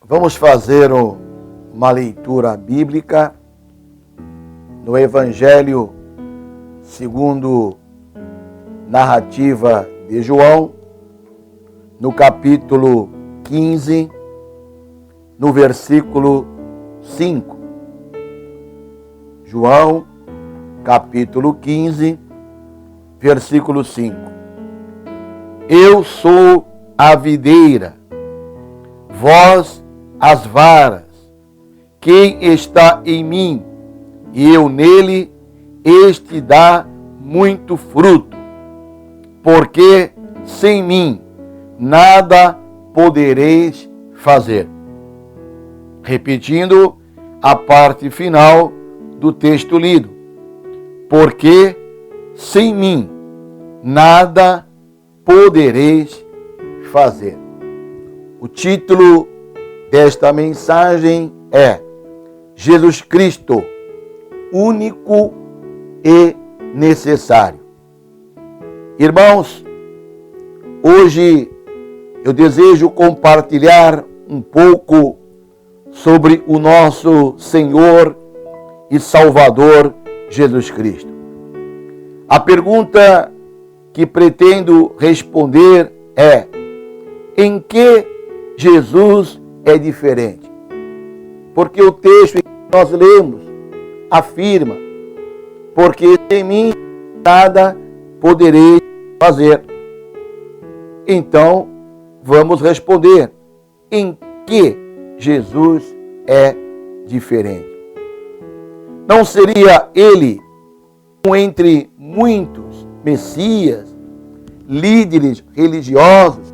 Vamos fazer uma leitura bíblica no Evangelho segundo narrativa de João, no capítulo 15, no versículo 5. João, capítulo 15, versículo 5. Eu sou a videira, vós as varas. Quem está em mim e eu nele, este dá muito fruto, porque sem mim nada podereis fazer. Repetindo a parte final do texto lido. Porque sem mim nada podereis fazer. O título desta mensagem é Jesus Cristo, único e necessário. Irmãos, hoje eu desejo compartilhar um pouco sobre o nosso Senhor e Salvador Jesus Cristo. A pergunta que pretendo responder é: em que Jesus é diferente? Porque o texto que nós lemos afirma: porque sem mim nada poderei fazer. Então, vamos responder: em que Jesus é diferente? Não seria ele um entre muitos messias, líderes religiosos,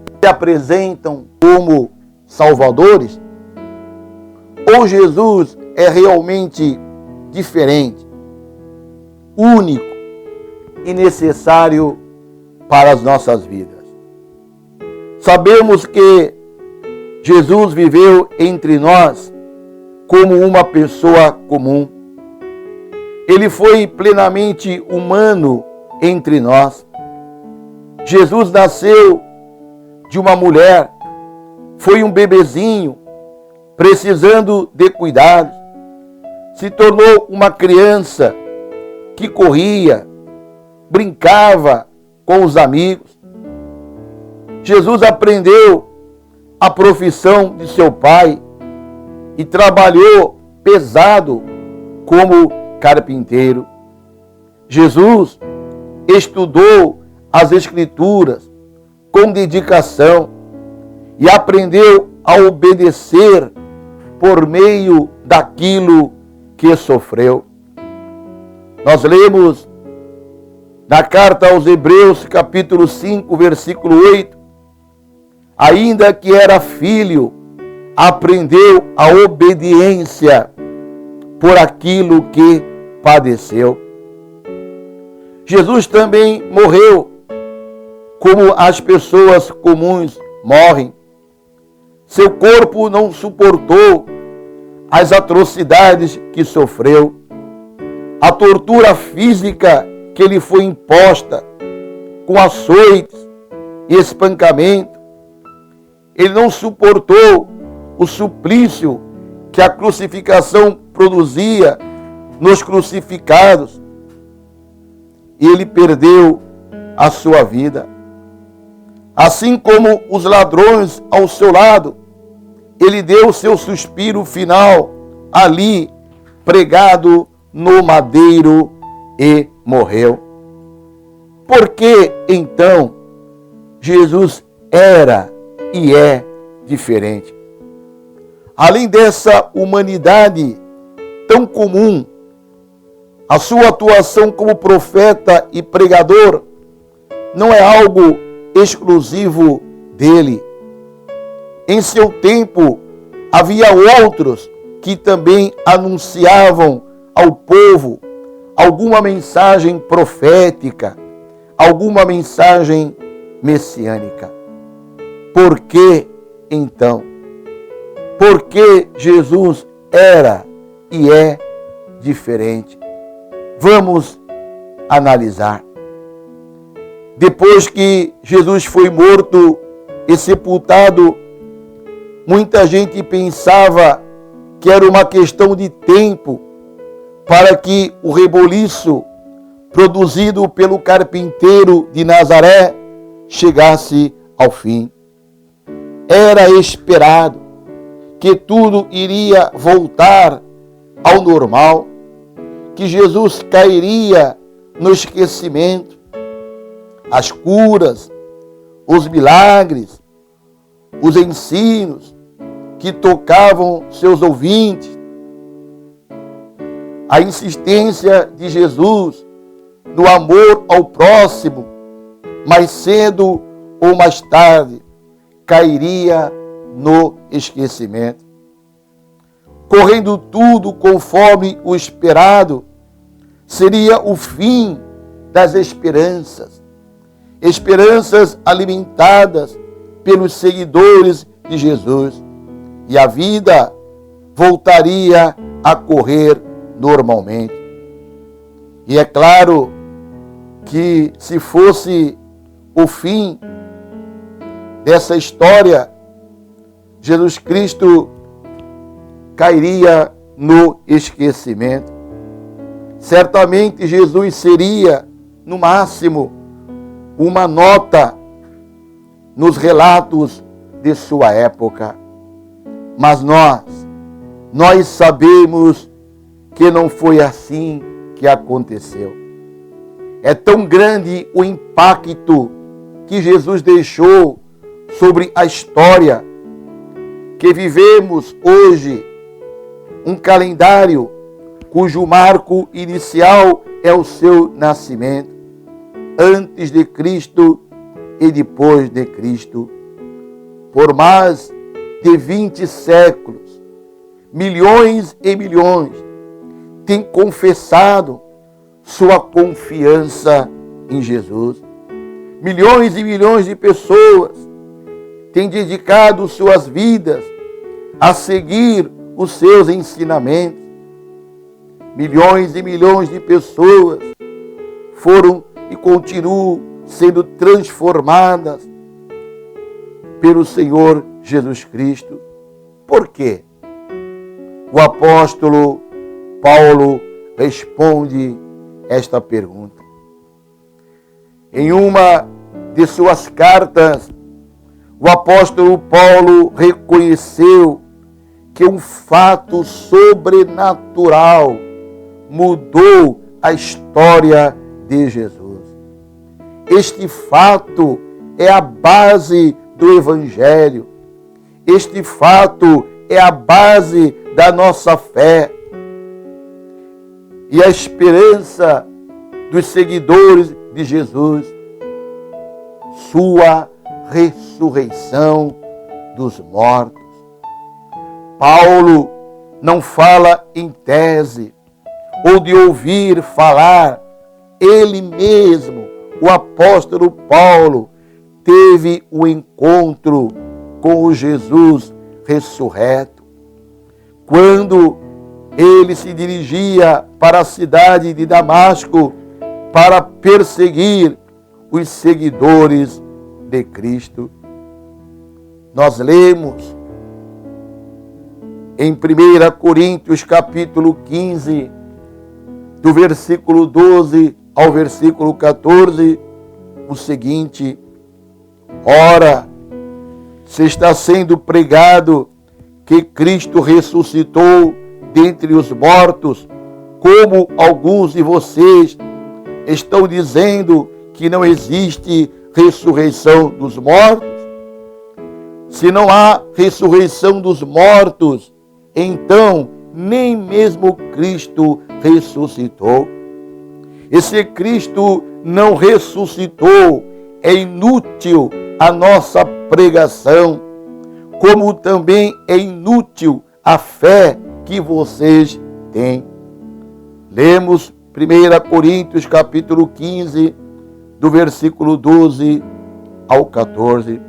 que se apresentam como salvadores? Ou Jesus é realmente diferente, único e necessário para as nossas vidas? Sabemos que Jesus viveu entre nós como uma pessoa comum. Ele foi plenamente humano entre nós. Jesus nasceu de uma mulher, foi um bebezinho, precisando de cuidados. Se tornou uma criança que corria, brincava com os amigos. Jesus aprendeu a profissão de seu pai e trabalhou pesado como carpinteiro. Jesus estudou as Escrituras com dedicação e aprendeu a obedecer por meio daquilo que sofreu. Nós lemos na carta aos Hebreus, capítulo 5, versículo 8, ainda que era filho, aprendeu a obediência por aquilo que padeceu. Jesus também morreu como as pessoas comuns morrem. Seu corpo não suportou as atrocidades que sofreu, a tortura física que lhe foi imposta, com açoites e espancamento. Ele não suportou o suplício que a crucificação produzia nos crucificados. E ele perdeu a sua vida. Assim como os ladrões ao seu lado, ele deu seu suspiro final ali, pregado no madeiro, e morreu. Por que então Jesus era e é diferente? Além dessa humanidade tão comum, a sua atuação como profeta e pregador não é algo exclusivo dele. Em seu tempo, havia outros que também anunciavam ao povo alguma mensagem profética, alguma mensagem messiânica. Por que então? Porque Jesus era e é diferente. Vamos analisar. Depois que Jesus foi morto e sepultado, muita gente pensava que era uma questão de tempo para que o reboliço produzido pelo carpinteiro de Nazaré chegasse ao fim. Era esperado que tudo iria voltar ao normal, que Jesus cairia no esquecimento. As curas, os milagres, os ensinos que tocavam seus ouvintes, a insistência de Jesus no amor ao próximo, mais cedo ou mais tarde, cairia no esquecimento. Correndo tudo conforme o esperado, seria o fim das esperanças. Esperanças alimentadas pelos seguidores de Jesus. E a vida voltaria a correr normalmente. E é claro que se fosse o fim dessa história, Jesus Cristo cairia no esquecimento. Certamente Jesus seria, no máximo, uma nota nos relatos de sua época. Mas nós sabemos que não foi assim que aconteceu. É tão grande o impacto que Jesus deixou sobre a história, que vivemos hoje um calendário cujo marco inicial é o seu nascimento, antes de Cristo e depois de Cristo. Por mais de 20 séculos, milhões e milhões têm confessado sua confiança em Jesus. Milhões e milhões de pessoas têm dedicado suas vidas a seguir os seus ensinamentos. Milhões e milhões de pessoas foram e continuam sendo transformadas pelo Senhor Jesus Cristo. Por quê? O apóstolo Paulo responde esta pergunta. Em uma de suas cartas, o apóstolo Paulo reconheceu que um fato sobrenatural mudou a história de Jesus. Este fato é a base do Evangelho. Este fato é a base da nossa fé. E a esperança dos seguidores de Jesus, sua ressurreição dos mortos. Paulo não fala em tese ou de ouvir falar. Ele mesmo, o apóstolo Paulo, teve o encontro com o Jesus ressurreto. Quando ele se dirigia para a cidade de Damasco para perseguir os seguidores de Cristo. Nós lemos em 1 Coríntios capítulo 15, do versículo 12 ao versículo 14, o seguinte: ora, se está sendo pregado que Cristo ressuscitou dentre os mortos, como alguns de vocês estão dizendo que não existe ressurreição dos mortos? Se não há ressurreição dos mortos, então nem mesmo Cristo ressuscitou. E se Cristo não ressuscitou, é inútil a nossa pregação, como também é inútil a fé que vocês têm. Lemos 1 Coríntios capítulo 15, do versículo 12 ao 14.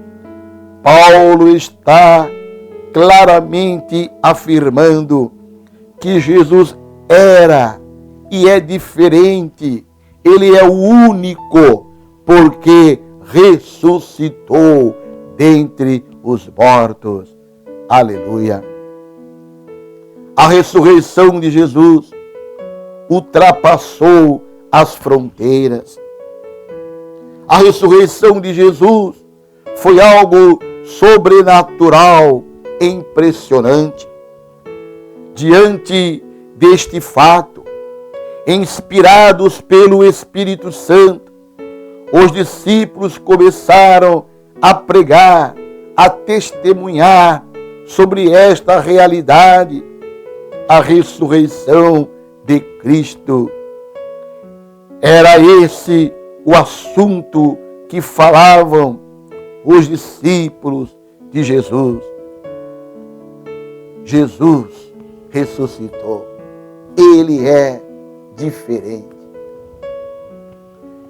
Paulo está claramente afirmando que Jesus era e é diferente. Ele é o único, porque ressuscitou dentre os mortos. Aleluia. A ressurreição de Jesus ultrapassou as fronteiras. A ressurreição de Jesus foi algo sobrenatural, impressionante. Diante deste fato, inspirados pelo Espírito Santo, os discípulos começaram a pregar, a testemunhar sobre esta realidade, a ressurreição de Cristo. Era esse o assunto que falavam os discípulos de Jesus. Jesus ressuscitou. Ele é diferente.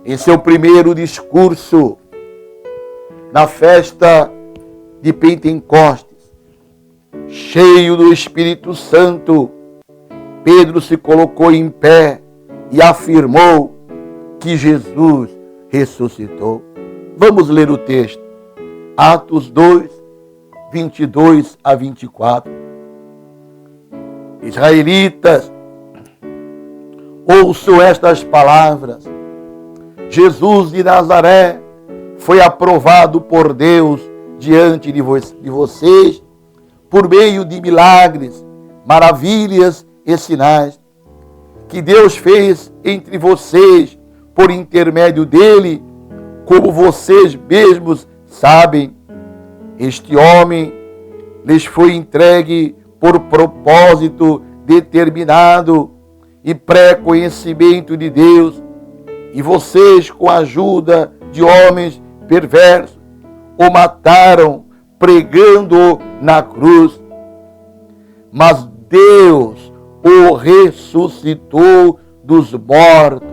Em seu primeiro discurso, na festa de Pentecostes, cheio do Espírito Santo, Pedro se colocou em pé e afirmou que Jesus ressuscitou. Vamos ler o texto. Atos 2, 22 a 24. Israelitas, ouçam estas palavras. Jesus de Nazaré foi aprovado por Deus diante de vocês por meio de milagres, maravilhas e sinais que Deus fez entre vocês por intermédio dele, como vocês mesmos sabem. Este homem lhes foi entregue por propósito determinado e pré-conhecimento de Deus, e vocês, com a ajuda de homens perversos, o mataram pregando-o na cruz. Mas Deus o ressuscitou dos mortos,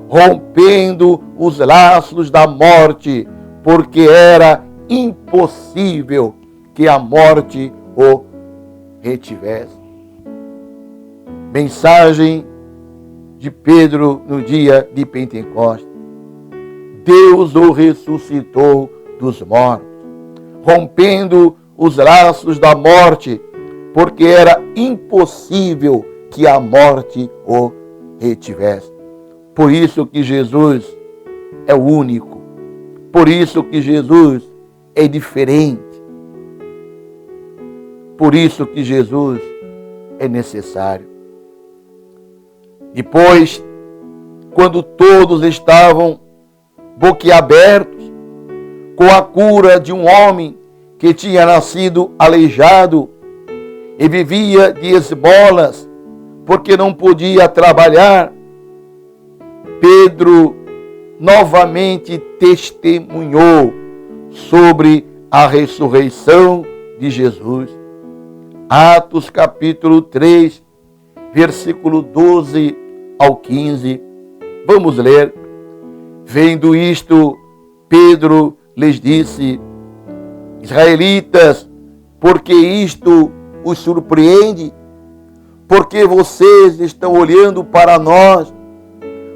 rompendo os laços da morte, porque era impossível que a morte o retivesse. Mensagem de Pedro no dia de Pentecostes. Deus o ressuscitou dos mortos, rompendo os laços da morte, porque era impossível que a morte o retivesse. Por isso que Jesus é o único. Por isso que Jesus é diferente. Por isso que Jesus é necessário. Depois, quando todos estavam boquiabertos com a cura de um homem que tinha nascido aleijado e vivia de esmolas porque não podia trabalhar, Pedro novamente testemunhou sobre a ressurreição de Jesus. Atos capítulo 3, versículo 12 ao 15. Vamos ler. Vendo isto, Pedro lhes disse: Israelitas, porque isto os surpreende? Porque vocês estão olhando para nós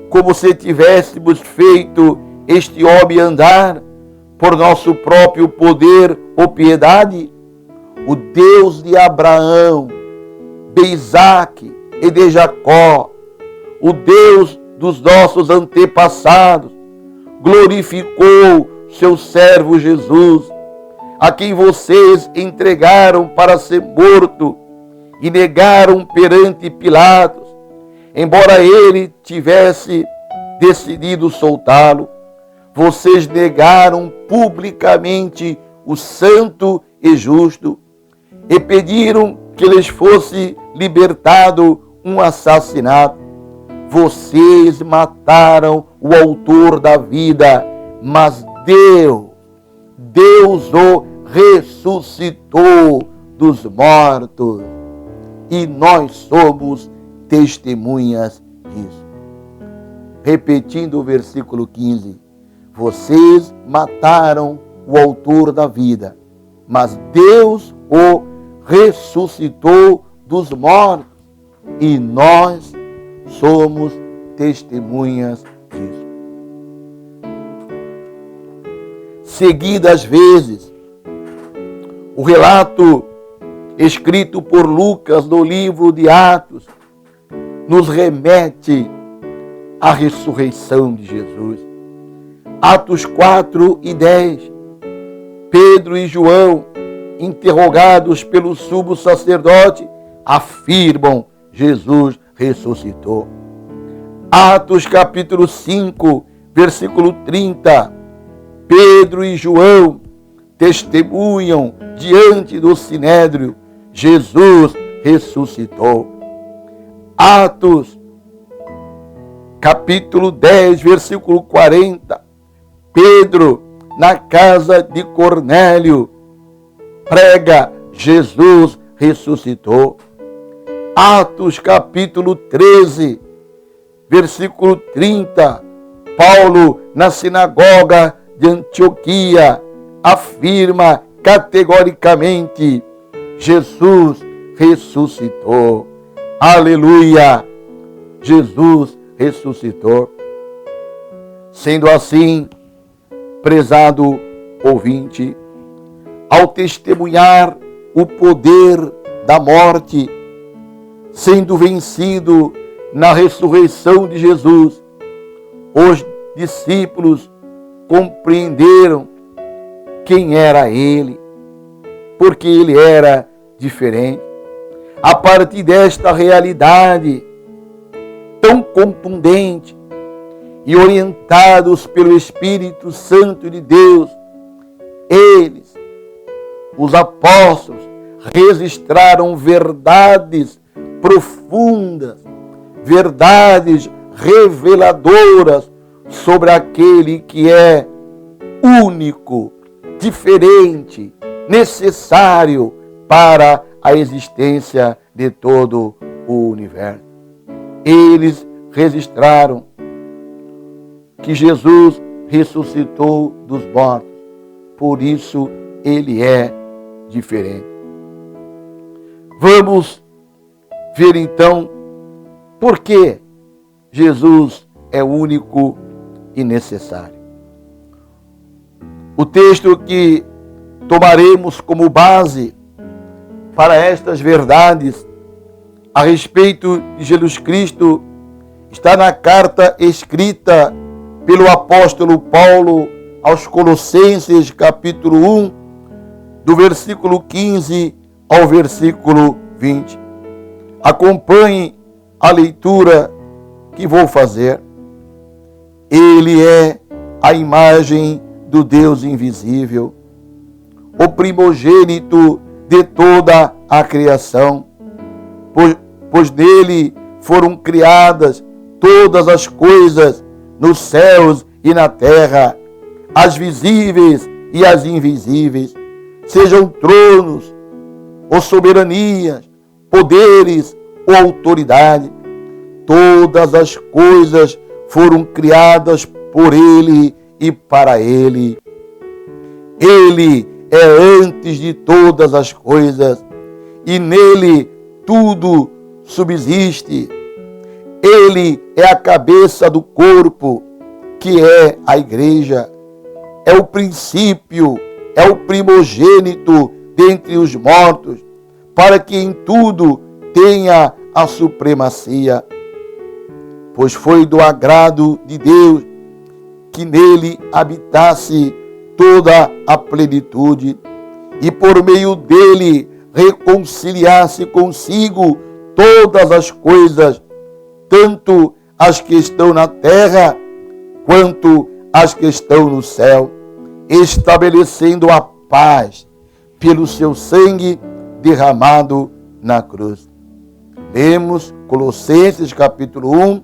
como se tivéssemos feito este homem andar por nosso próprio poder ou piedade? O Deus de Abraão, de Isaque e de Jacó, o Deus dos nossos antepassados, glorificou seu servo Jesus, a quem vocês entregaram para ser morto e negaram perante Pilatos, embora ele tivesse decidido soltá-lo. Vocês negaram publicamente o santo e justo e pediram que lhes fosse libertado um assassinato. Vocês mataram o autor da vida, mas Deus o ressuscitou dos mortos. E nós somos testemunhas disso. Repetindo o versículo 15. Vocês mataram o autor da vida, mas Deus o ressuscitou dos mortos. E nós somos testemunhas disso. Seguidas vezes, o relato escrito por Lucas no livro de Atos, nos remete à ressurreição de Jesus. Atos 4 e 10. Pedro e João, interrogados pelo sumo sacerdote, afirmam: Jesus ressuscitou. Atos capítulo 5, versículo 30. Pedro e João testemunham diante do sinédrio: Jesus ressuscitou. Atos capítulo 10, versículo 40. Pedro, na casa de Cornélio, prega: Jesus ressuscitou. Atos capítulo 13, versículo 30. Paulo, na sinagoga de Antioquia, afirma categoricamente: Jesus ressuscitou. Aleluia! Jesus ressuscitou. Sendo assim, prezado ouvinte, ao testemunhar o poder da morte sendo vencido na ressurreição de Jesus, os discípulos compreenderam quem era ele, porque ele era diferente. A partir desta realidade tão contundente e orientados pelo Espírito Santo de Deus, eles, os apóstolos, registraram verdades profundas, verdades reveladoras sobre aquele que é único, diferente, necessário para a existência de todo o universo. Eles registraram que Jesus ressuscitou dos mortos, por isso ele é diferente. Vamos ver então por que Jesus é único e necessário. O texto que tomaremos como base para estas verdades a respeito de Jesus Cristo está na carta escrita pelo apóstolo Paulo aos Colossenses, capítulo 1, do versículo 15 ao versículo 20. Acompanhe a leitura que vou fazer. Ele é a imagem do Deus invisível, o primogênito de toda a criação, pois nele foram criadas todas as coisas nos céus e na terra, as visíveis e as invisíveis, sejam tronos ou soberanias, poderes ou autoridade. Todas as coisas foram criadas por ele e para ele. Ele é antes de todas as coisas e nele tudo subsiste. Ele é a cabeça do corpo, que é a igreja. É o princípio, é o primogênito dentre os mortos, para que em tudo tenha a supremacia. Pois foi do agrado de Deus que nele habitasse toda a plenitude, e por meio dele reconciliasse consigo todas as coisas, tanto as que estão na terra, quanto as que estão no céu, estabelecendo a paz pelo seu sangue derramado na cruz. Lemos Colossenses capítulo 1,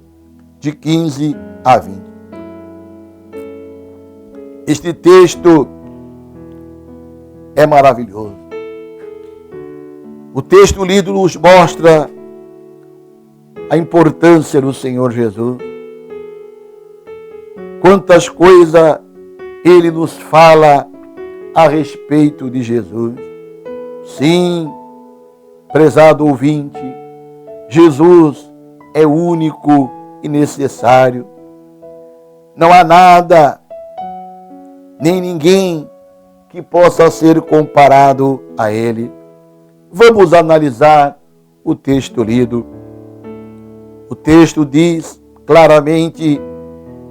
de 15 a 20. Este texto é maravilhoso. O texto lido nos mostra a importância do Senhor Jesus. Quantas coisas ele nos fala a respeito de Jesus. Sim, prezado ouvinte, Jesus é único e necessário. Não há nada, nem ninguém que possa ser comparado a ele. Vamos analisar o texto lido. O texto diz claramente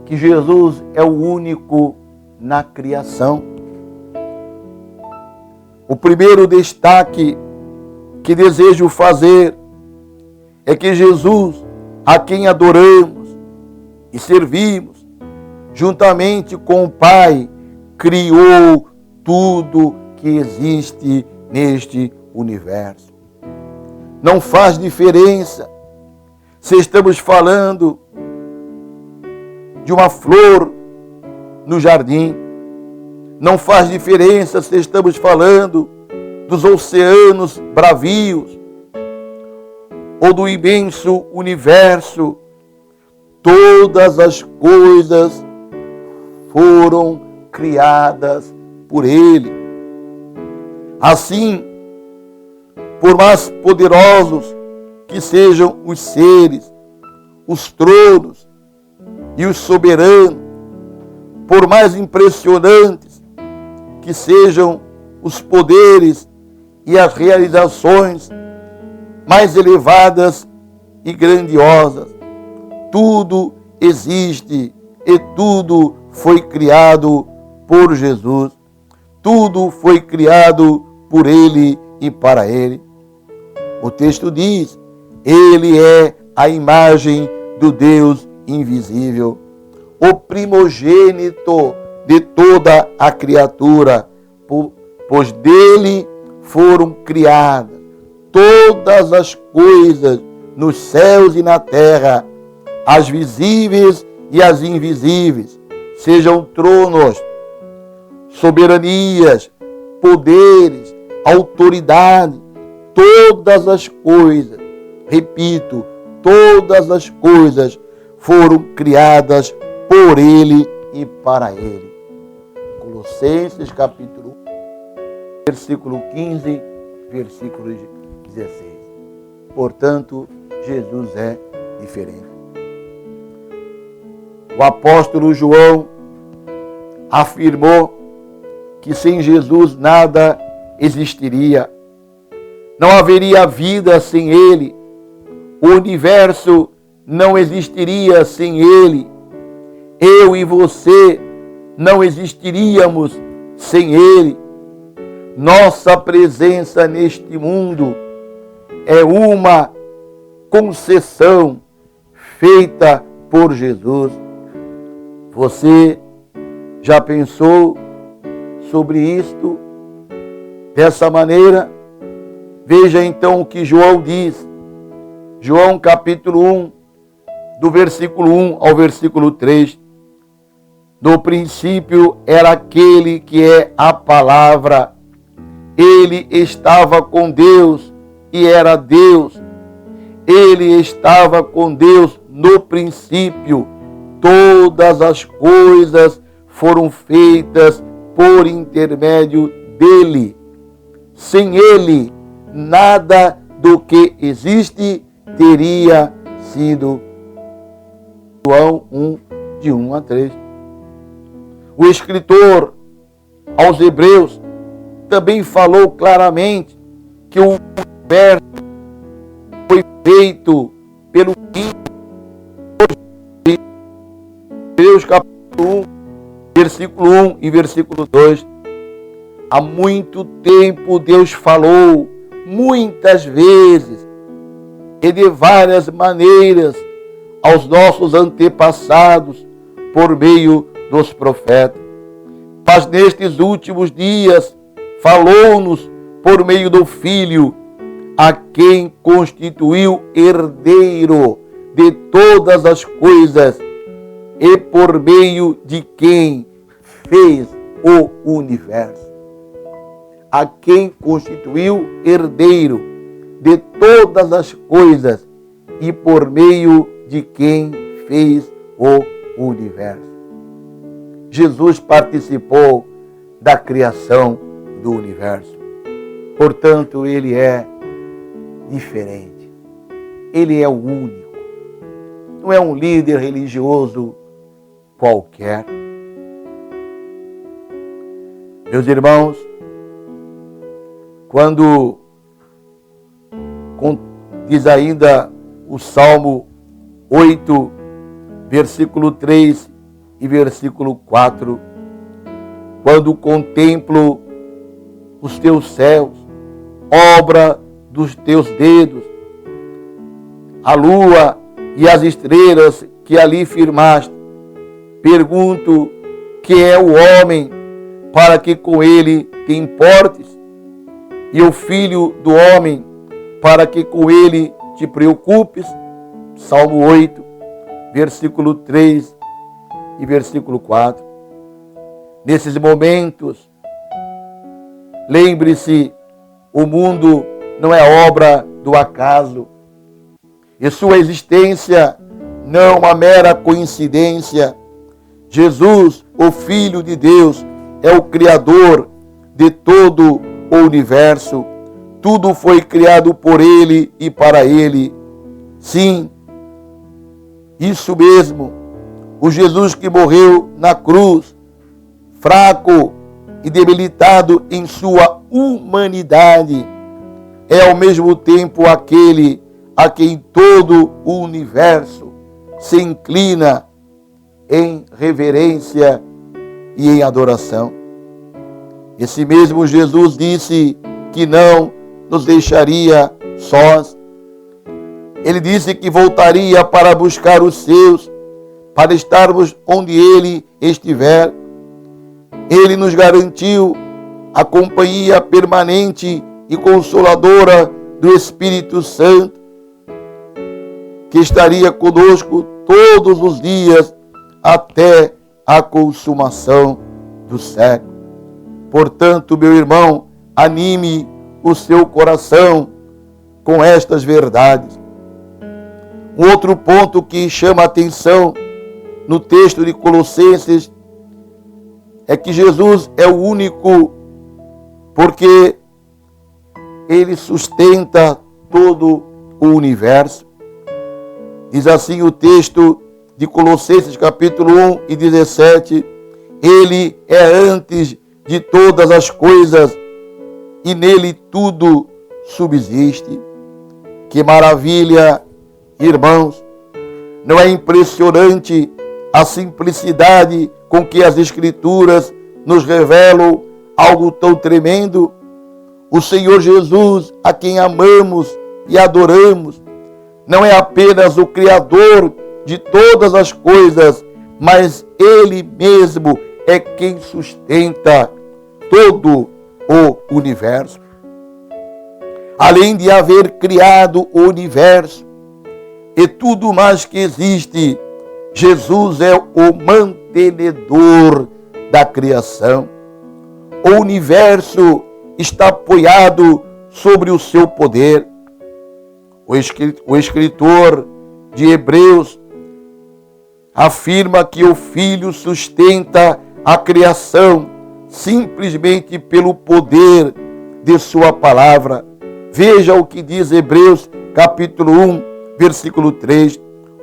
que Jesus é o único na criação. O primeiro destaque que desejo fazer é que Jesus, a quem adoramos e servimos, juntamente com o Pai, criou tudo que existe neste universo. Não faz diferença se estamos falando de uma flor no jardim. Não faz diferença se estamos falando dos oceanos bravios ou do imenso universo. Todas as coisas foram criadas por Ele. Assim, por mais poderosos que sejam os seres, os tronos e os soberanos, por mais impressionantes que sejam os poderes e as realizações mais elevadas e grandiosas, tudo existe e tudo foi criado por Jesus. Tudo foi criado por Ele e para Ele. O texto diz: Ele é a imagem do Deus invisível, o primogênito de toda a criatura, pois dele foram criadas todas as coisas nos céus e na terra, as visíveis e as invisíveis, sejam tronos, soberanias, poderes, autoridade, todas as coisas, repito, todas as coisas foram criadas por Ele e para Ele. Colossenses capítulo 1, versículo 15, versículo 16. Portanto, Jesus é diferente. O apóstolo João afirmou que sem Jesus nada existiria. Não haveria vida sem Ele. O universo não existiria sem Ele. Eu e você não existiríamos sem Ele. Nossa presença neste mundo é uma concessão feita por Jesus. Você já pensou sobre isto dessa maneira? Veja então o que João diz. João capítulo 1, do versículo 1 ao versículo 3. No princípio era aquele que é a palavra. Ele estava com Deus e era Deus. Ele estava com Deus no princípio. Todas as coisas foram feitas por intermédio dele. Sem ele, nada do que existe teria sido. João 1, de 1 a 3. O escritor aos Hebreus também falou claramente que o universo foi feito pelo Filho. Hebreus capítulo 1, versículo 1 e versículo 2. Há muito tempo Deus falou, muitas vezes, e de várias maneiras, aos nossos antepassados, por meio dos profetas. Mas nestes últimos dias, falou-nos por meio do Filho, a quem constituiu herdeiro de todas as coisas e por meio de quem fez o universo. A quem constituiu herdeiro de todas as coisas e por meio de quem fez o universo. Jesus participou da criação do universo. Portanto, ele é diferente. Ele é o único. Não é um líder religioso qualquer. Meus irmãos, quando Diz ainda o Salmo 8, versículo 3 e versículo 4. Quando contemplo os teus céus, obra dos teus dedos, a lua e as estrelas que ali firmaste, pergunto: que é o homem para que com ele te importes, e o filho do homem para que com ele te preocupes? Salmo 8, versículo 3 e versículo 4. Nesses momentos, lembre-se, o mundo não é obra do acaso, e sua existência não é uma mera coincidência. Jesus, o Filho de Deus, é o Criador de todo o universo. Tudo foi criado por Ele e para Ele. Sim, isso mesmo. O Jesus que morreu na cruz, fraco e debilitado em sua humanidade, é ao mesmo tempo aquele a quem todo o universo se inclina em reverência e em adoração. Esse mesmo Jesus disse que não nos deixaria sós. Ele disse que voltaria para buscar os seus, para estarmos onde Ele estiver. Ele nos garantiu a companhia permanente e consoladora do Espírito Santo, que estaria conosco todos os dias até a consumação do século. Portanto, meu irmão, anime o seu coração com estas verdades. Um outro ponto que chama a atenção no texto de Colossenses é que Jesus é o único, porque Ele sustenta todo o universo. Diz assim o texto de Colossenses capítulo 1 e 17, Ele é antes de todas as coisas e nele tudo subsiste. Que maravilha, irmãos! Não é impressionante a simplicidade com que as Escrituras nos revelam algo tão tremendo? O Senhor Jesus, a quem amamos e adoramos, não é apenas o Criador de todas as coisas, mas Ele mesmo é quem sustenta todo o universo. Além de haver criado o universo e tudo mais que existe, Jesus é o mantenedor da criação. O universo está apoiado sobre o seu poder. O escritor de Hebreus afirma que o Filho sustenta a criação simplesmente pelo poder de sua palavra. Veja o que diz Hebreus capítulo 1, versículo 3.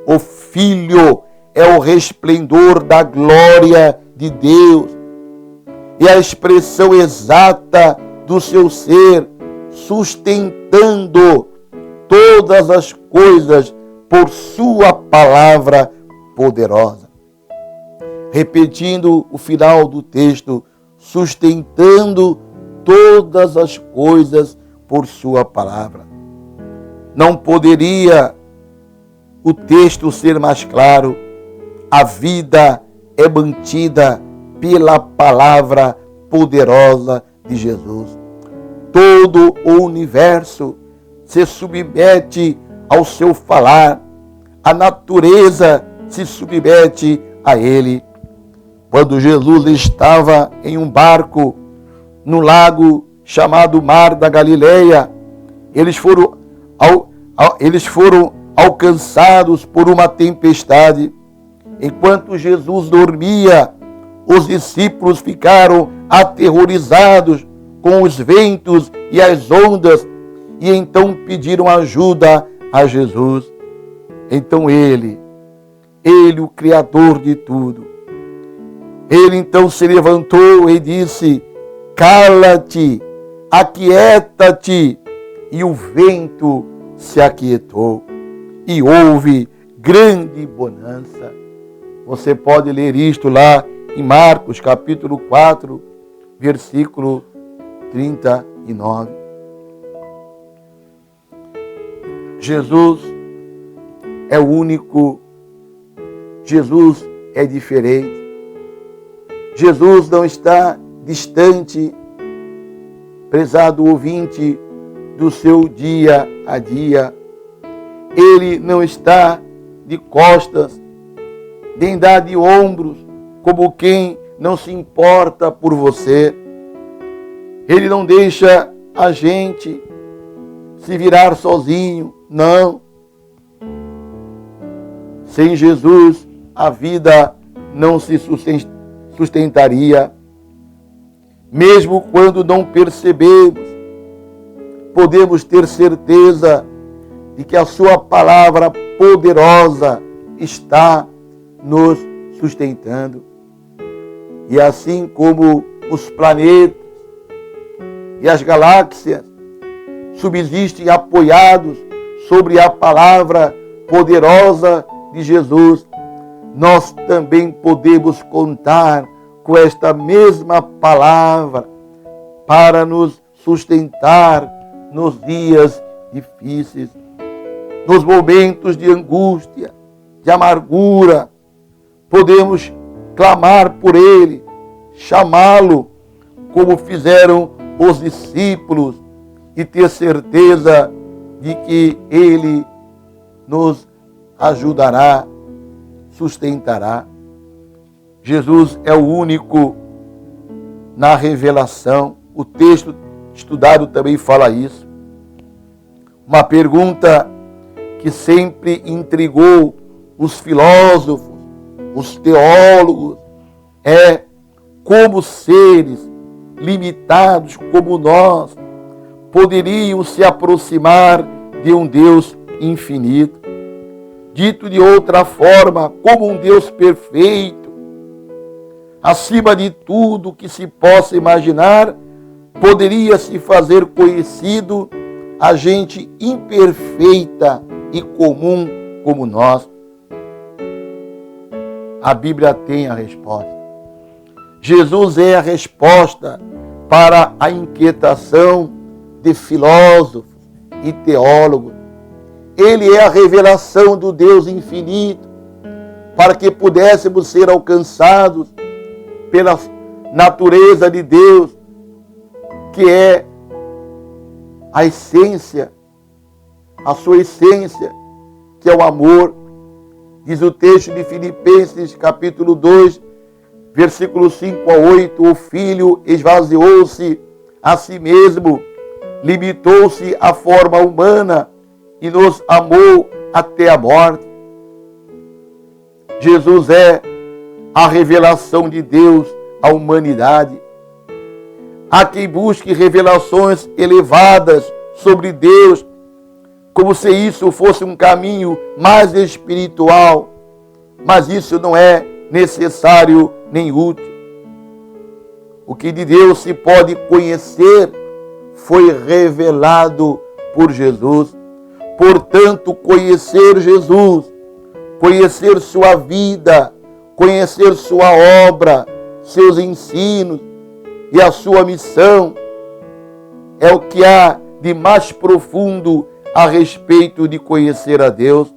O Filho é o resplendor da glória de Deus e a expressão exata do seu ser, sustentando todas as coisas por sua palavra poderosa. Repetindo o final do texto, sustentando todas as coisas por sua palavra. Não poderia o texto ser mais claro. A vida é mantida pela palavra poderosa de Jesus. Todo o universo se submete ao seu falar. A natureza se submete a ele. Quando Jesus estava em um barco no lago chamado Mar da Galileia, eles foram alcançados por uma tempestade. Enquanto Jesus dormia, os discípulos ficaram aterrorizados com os ventos e as ondas e então pediram ajuda a Jesus. Então ele, o Criador de tudo, ele então se levantou e disse: cala-te, aquieta-te. E o vento se aquietou e houve grande bonança. Você pode ler isto lá em Marcos, capítulo 4, versículo 39. Jesus é único, Jesus é diferente. Jesus não está distante, prezado ouvinte, do seu dia a dia. Ele não está de costas, nem dá de ombros, como quem não se importa por você. Ele não deixa a gente se virar sozinho, não. Sem Jesus, a vida não se sustentaria. Mesmo quando não percebemos, podemos ter certeza de que a sua palavra poderosa está nos sustentando. E assim como os planetas e as galáxias subsistem apoiados sobre a palavra poderosa de Jesus, nós também podemos contar com esta mesma palavra para nos sustentar nos dias difíceis, nos momentos de angústia, de amargura. Podemos clamar por Ele, chamá-lo, como fizeram os discípulos, e ter certeza de que Ele nos ajudará, sustentará. Jesus é o único na revelação. O texto estudado também fala isso. Uma pergunta que sempre intrigou os filósofos, os teólogos, é como seres limitados como nós poderiam se aproximar de um Deus infinito. Dito de outra forma, como um Deus perfeito, acima de tudo que se possa imaginar, poderia se fazer conhecido a gente imperfeita e comum como nós? A Bíblia tem a resposta. Jesus é a resposta para a inquietação de filósofos e teólogos. Ele é a revelação do Deus infinito, para que pudéssemos ser alcançados pela natureza de Deus, que é a essência, a sua essência, que é o amor. Diz o texto de Filipenses, capítulo 2, versículos 5 a 8, o Filho esvaziou-se a si mesmo, limitou-se à forma humana e nos amou até a morte. Jesus é a revelação de Deus à humanidade. Há quem busque revelações elevadas sobre Deus, como se isso fosse um caminho mais espiritual, mas isso não é necessário nem útil. O que de Deus se pode conhecer foi revelado por Jesus. Portanto, conhecer Jesus, conhecer sua vida, conhecer sua obra, seus ensinos e a sua missão é o que há de mais profundo a respeito de conhecer a Deus.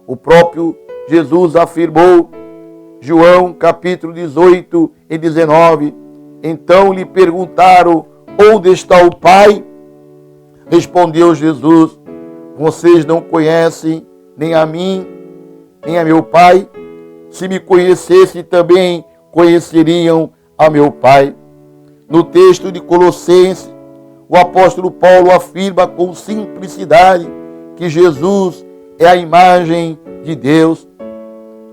O próprio Jesus afirmou, João capítulo 18 e 19, então lhe perguntaram, onde está o Pai? Respondeu Jesus, vocês não conhecem nem a mim, nem a meu Pai. Se me conhecessem, também conheceriam a meu Pai. No texto de Colossenses, o apóstolo Paulo afirma com simplicidade que Jesus é a imagem de Deus.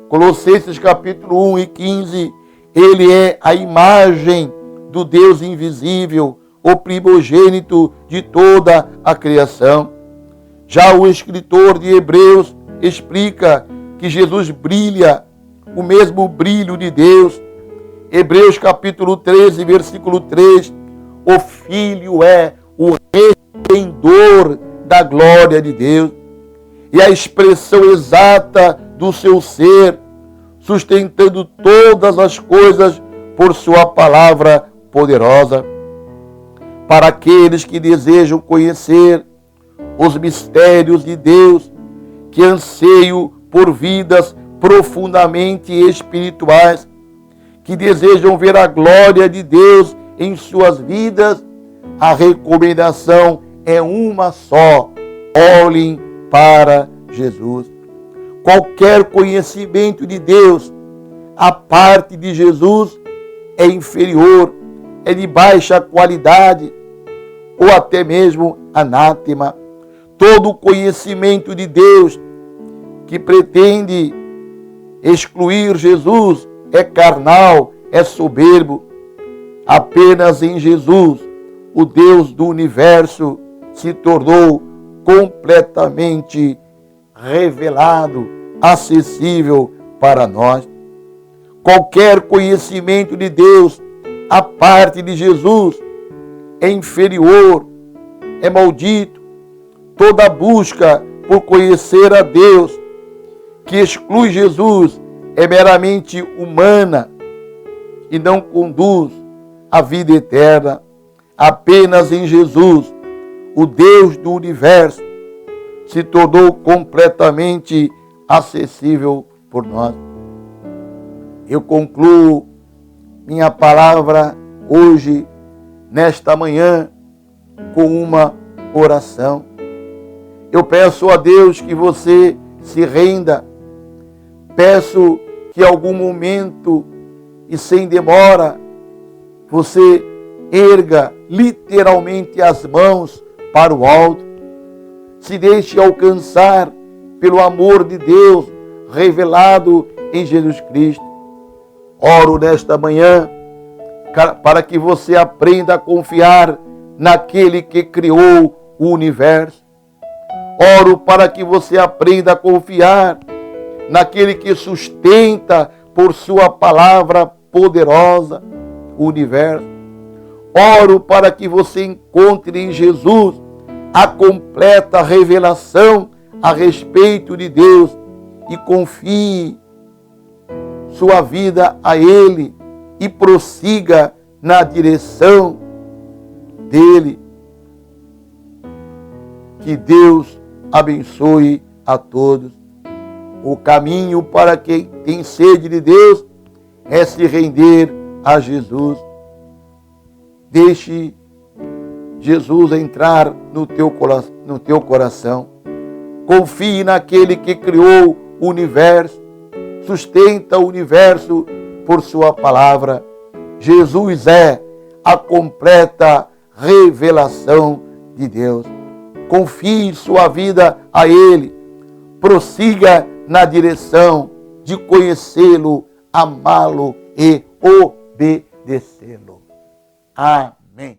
Colossenses capítulo 1 e 15, ele é a imagem do Deus invisível, o primogênito de toda a criação. Já o escritor de Hebreus explica que Jesus brilha o mesmo brilho de Deus. Hebreus capítulo 13, versículo 3, o Filho é o resplendor da glória de Deus e a expressão exata do seu ser, sustentando todas as coisas por sua palavra poderosa. Para aqueles que desejam conhecer os mistérios de Deus, que anseiam por vidas profundamente espirituais, que desejam ver a glória de Deus em suas vidas, a recomendação é uma só: olhem para Jesus. Qualquer conhecimento de Deus, a parte de Jesus, é inferior, é de baixa qualidade, ou até mesmo anátema. Todo conhecimento de Deus que pretende excluir Jesus é carnal, é soberbo. Apenas em Jesus, o Deus do universo se tornou completamente revelado, acessível para nós. Qualquer conhecimento de Deus, a parte de Jesus, é inferior, é maldito. Toda busca por conhecer a Deus, que exclui Jesus, é meramente humana e não conduz à vida eterna. Apenas em Jesus, o Deus do universo se tornou completamente acessível por nós. Eu concluo minha palavra hoje, nesta manhã, com uma oração. Eu peço a Deus que você se renda. Peço que em algum momento e sem demora, você erga literalmente as mãos para o alto. Se deixe alcançar pelo amor de Deus revelado em Jesus Cristo. Oro nesta manhã para que você aprenda a confiar naquele que criou o universo. Oro para que você aprenda a confiar naquele que sustenta por sua palavra poderosa o universo. Oro para que você encontre em Jesus a completa revelação a respeito de Deus e confie sua vida a Ele e prossiga na direção dele. Que Deus abençoe a todos. O caminho para quem tem sede de Deus é se render a Jesus. Deixe Jesus entrar no teu coração. Confie naquele que criou o universo, sustenta o universo por sua palavra. Jesus é a completa revelação de Deus. Confie sua vida a Ele. Prossiga na direção de conhecê-lo, amá-lo e obedecê-lo. Amém.